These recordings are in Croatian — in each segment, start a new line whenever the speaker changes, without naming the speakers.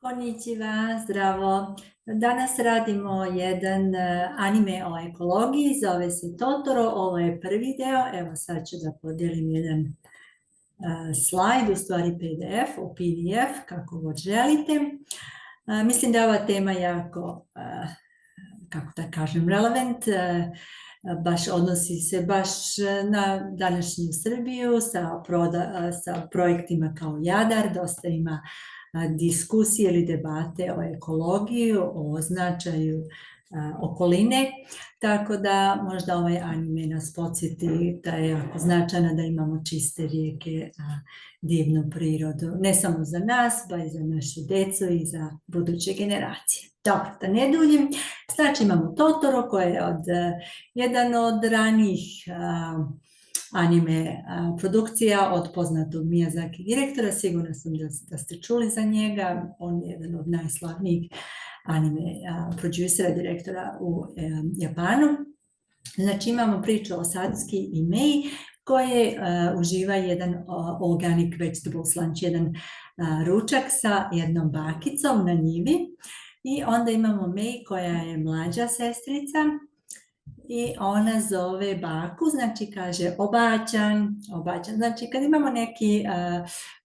Konnichiwa, zdravo. Danas radimo jedan anime o ekologiji, zove se Totoro, ovo je prvi deo, evo sad ću da podijelim jedan slajd, u stvari PDF, o PDF, kako god želite. Mislim da je ova tema jako, kako da kažem, relevant, baš odnosi se baš na današnju Srbiju sa projektima kao Jadar, dosta ima diskusije ili debate o ekologiji, o značaju okoline, tako da možda ovaj anime nas podsjeti da je jako značajno da imamo čiste rijeke, divnu prirodu, ne samo za nas, ba i za našu decu i za buduće generacije. Dobro, da ne duljim, znači imamo Totoro koji je jedan od ranijih anime produkcija od poznatog Miyazaki direktora, sigurna sam da ste čuli za njega, on je jedan od najslavnijih anime producera, direktora u Japanu. Znači imamo priču o Satsuki i Mei koje uživa jedan organic vegetables lunch, jedan ručak sa jednom bakicom na njivi i onda imamo Mei koja je mlađa sestrica i ona zove baku, znači kaže obačan, znači kad imamo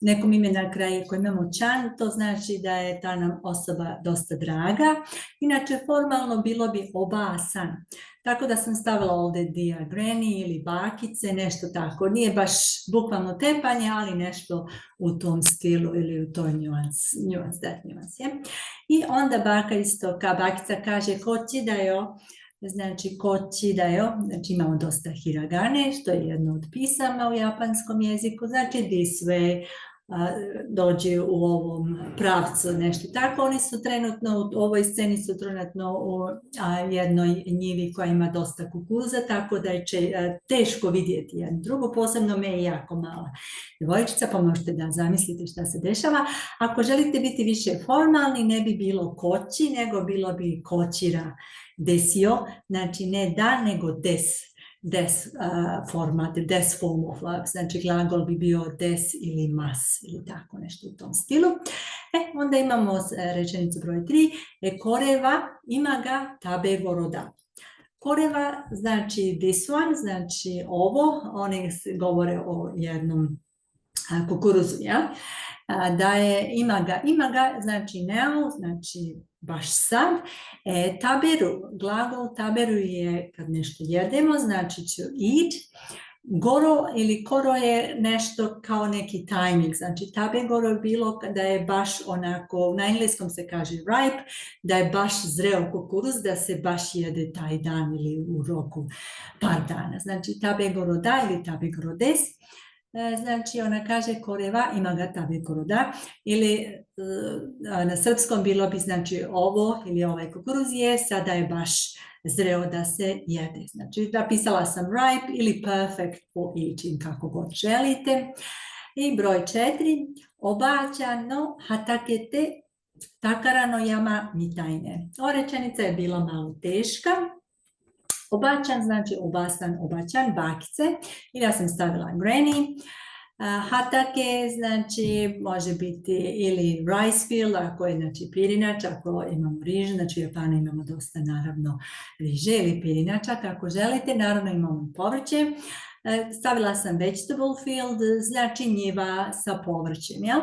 nekom ime na kraju koji imamo čan, to znači da je ta nam osoba dosta draga, inače formalno bilo bi obasan, tako da sam stavila ovdje dear granny ili bakice, nešto tako, nije baš bukvalno tepanje, ali nešto u tom stilu ili u toj nuans, I onda baka isto, bakica kaže koči da jo, znači koči da jo, znači imamo dosta hiragane, što je jedno od pisama u japanskom jeziku, znači this way, dođe u ovom pravcu, nešto tako. Oni su trenutno, u ovoj sceni su trenutno u jednoj njivi koja ima dosta kukuruza, tako da je teško vidjeti jednu drugu, posebno me je jako mala djevojčica, pa možete da zamislite šta se dešava. Ako želite biti više formalni, ne bi bilo koči, nego bilo bi kočira desio, znači ne da, nego des format, des form of love, znači glagol bi bio des ili mas ili tako nešto u tom stilu. Onda imamo rečenicu broj 3, koreva ima ga tabe goroda. Koreva znači this one, znači ovo, oni govore o jednom kukuruzu, ja? Da je ima ga, znači now, znači baš sad. Taberu, glagol taberu je kad nešto jedemo, znači to eat. Goro ili koro je nešto kao neki timing, znači tabegoro je bilo da je baš onako, na engleskom se kaže ripe, da je baš zreo kukuruz, da se baš jede taj dan ili u roku par dana. Znači tabegoro da ili tabegoro des. Znači ona kaže koreva ima ga tabegoro da ili na srpskom bilo bi znači ovo ili ovaj kukuruz je, sada je baš zreo da se jede. Znači napisala sam ripe ili perfect for eating, kako god želite. I broj 4, obača no hatakete takara no yama mitajne. Ova rečenica je bila malo teška. Obačan znači obačan, bakice, ili ja sam stavila granny. Hatake znači može biti ili rice field, ako je znači pirinač, ako imamo riž, znači u Japanu imamo dosta naravno riže ili pirinača, kako želite, naravno imamo povrće. Stavila sam vegetable field, znači njiva sa povrćem. Ja?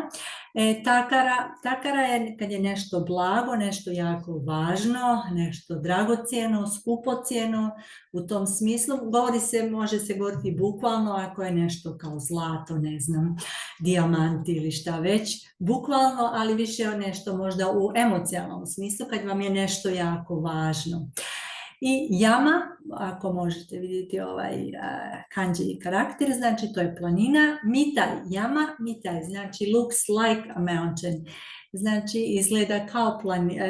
Takara je kad je nešto blago, nešto jako važno, nešto dragocjeno, skupocjeno, u tom smislu. Može se govoriti bukvalno ako je nešto kao zlato, ne znam, dijamant ili šta već, bukvalno, ali više nešto možda u emocionalnom smislu kad vam je nešto jako važno. I yama, ako možete vidjeti ovaj kanji karakter, znači to je planina. Mitai, yama, mitai, znači looks like a mountain. Znači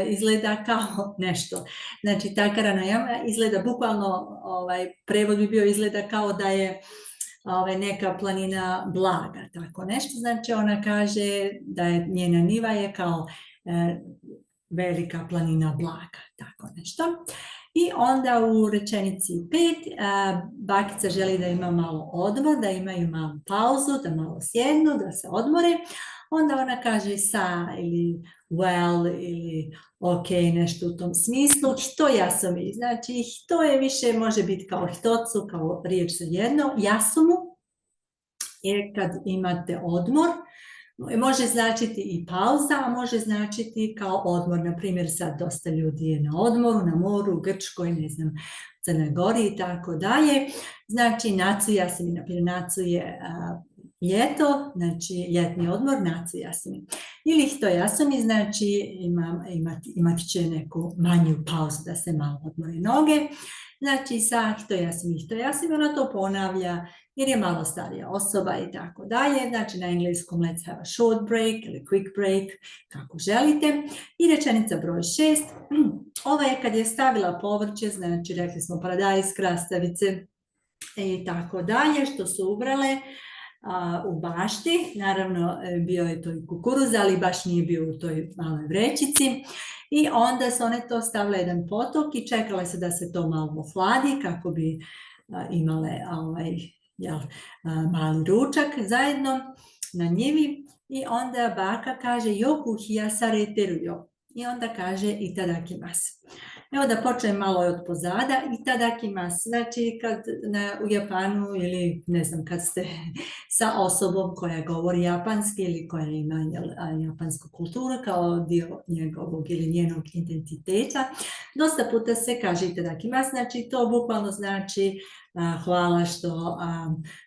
izgleda kao nešto. Znači takara no yama izgleda bukvalno, prevod bi bio izgleda kao da je neka planina blaga, tako nešto. Znači ona kaže da je njena niva je kao velika planina blaga, tako nešto. I onda u rečenici 5 bakica želi da ima malo odmor, da imaju malu pauzu, da malo sjednu, da se odmore. onda ona kaže sa ili well ili ok, nešto u tom smislu. Što jasumi? Znači, to je više, može biti kao htocu, kao riječ za jedno. Jasumu je kad imate odmor. Može značiti i pauza, a može značiti kao odmor. Na primjer, sad dosta ljudi je na odmoru, na moru, u Grčkoj, ne znam, Crnoj Gori i tako dalje. Znači, nacu jasumi, na primjer, nacu je ljeto, znači ljetni odmor, nacu jasumi. Ili hto jasumi, znači imati će neku manju pauzu da se malo odmori noge. Znači, sa hto jasumi, ona to ponavlja jer je malo starija osoba i tako dalje. Znači, na engleskom let's have a short break ili quick break, kako želite. I rečenica broj 6. Ova je kad je stavila povrće, znači rekli smo paradajz, krastavice i tako dalje, što su ubrale u bašti. Naravno, bio je to i kukuruz, ali baš nije bio u toj maloj vrećici. I onda su one to stavile jedan potok i čekale se da se to malo ohladi kako bi imale mali ručak zajedno na njivi. I onda baka kaže joku hiyasareteru. I onda kaže itadakimasu. Evo da počnem malo od pozada. Itadakimasu, znači kad u Japanu ili ne znam kad ste sa osobom koja govori japanski ili koja ima japansku kulturu kao dio njegovog ili njenog identiteta, dosta puta se kaže itadakimasu, znači to bukvalno znači hvala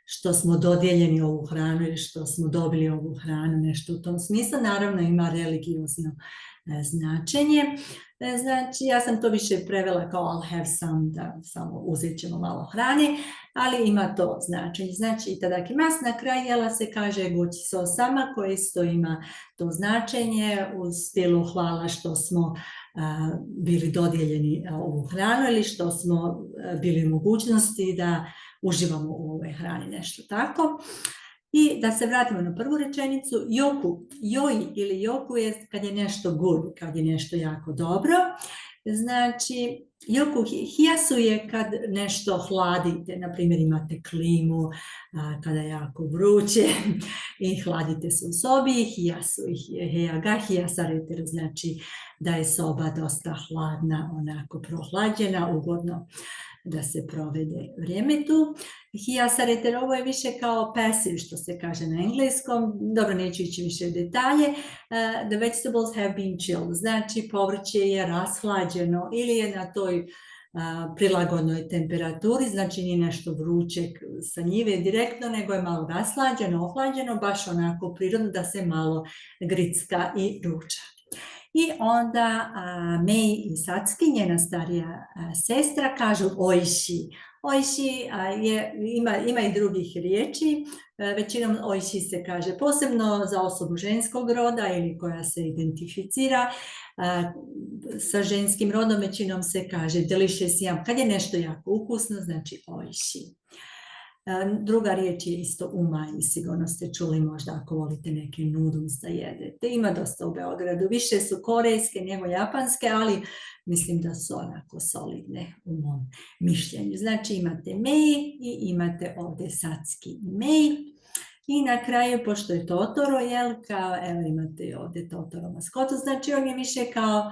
što smo dodijeljeni ovu hranu ili što smo dobili ovu hranu, nešto u tom smislu. Naravno ima religiozno značenje. Znači, ja sam to više prevela kao I'll have some, da samo uzet ćemo malo hrane, ali ima to značenje. Znači, itadakimasu, na kraju jela se kaže gochiso sama, koje isto ima to značenje u stilu hvala što smo bili dodijeljeni ovu hranu ili što smo bili u mogućnosti da uživamo u ovoj hrani, nešto tako. I da se vratimo na prvu rečenicu, joku, joi ili joku je kad je nešto good, kad je nešto jako dobro. Znači, joku hiyasu je kad nešto hladite, na primjer imate klimu, kada je jako vruće i hladite se u sobi, hiyasu, heja ga hiyasareteru, znači da je soba dosta hladna, onako prohlađena, ugodno da se provede vrijeme tu. Hiyasareteru, ovo je više kao passive, što se kaže na engleskom. Dobro, neću ići više u detalje. The vegetables have been chilled, znači povrće je rashlađeno ili je na toj prilagodnoj temperaturi, znači nije nešto vruće sa njive direktno, nego je malo rashlađeno, ohlađeno, baš onako prirodno da se malo gricka i ruča. I onda Mei i Satsuki, njena starija sestra, kažu oishi. Oishi ima i drugih riječi, većinom oishi se kaže posebno za osobu ženskog roda ili koja se identificira sa ženskim rodom, većinom se kaže delicious yum, kad je nešto jako ukusno, znači oishi. Druga riječ je isto umai, sigurno ste čuli možda ako volite neke noodles da jedete. Ima dosta u Beogradu, više su korejske nego japanske, ali mislim da su onako solidne u mom mišljenju. Znači imate Mei i imate ovdje Satsuki Mei. I na kraju, pošto je Totoro, evo imate ovdje Totoro maskotu, znači on je više kao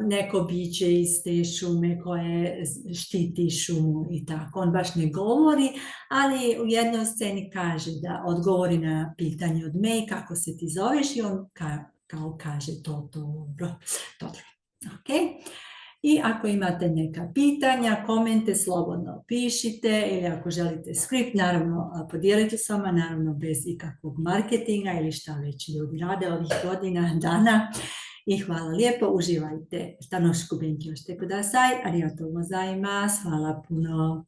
neko biće iz te šume koje štiti šumu i tako. On baš ne govori, ali u jednoj sceni kaže da odgovori na pitanje od Mei kako se ti zoveš i on kao kaže Totoro. Okay. I ako imate neka pitanja, komente, slobodno pišite ili ako želite skript, naravno podijelite s vama, naravno bez ikakvog marketinga ili šta već ljudi rade ovih godina, dana. I hvala lijepo, uživajte. Tanošku benki ošte kudasai. Arigatou gozaimasu. Hvala puno.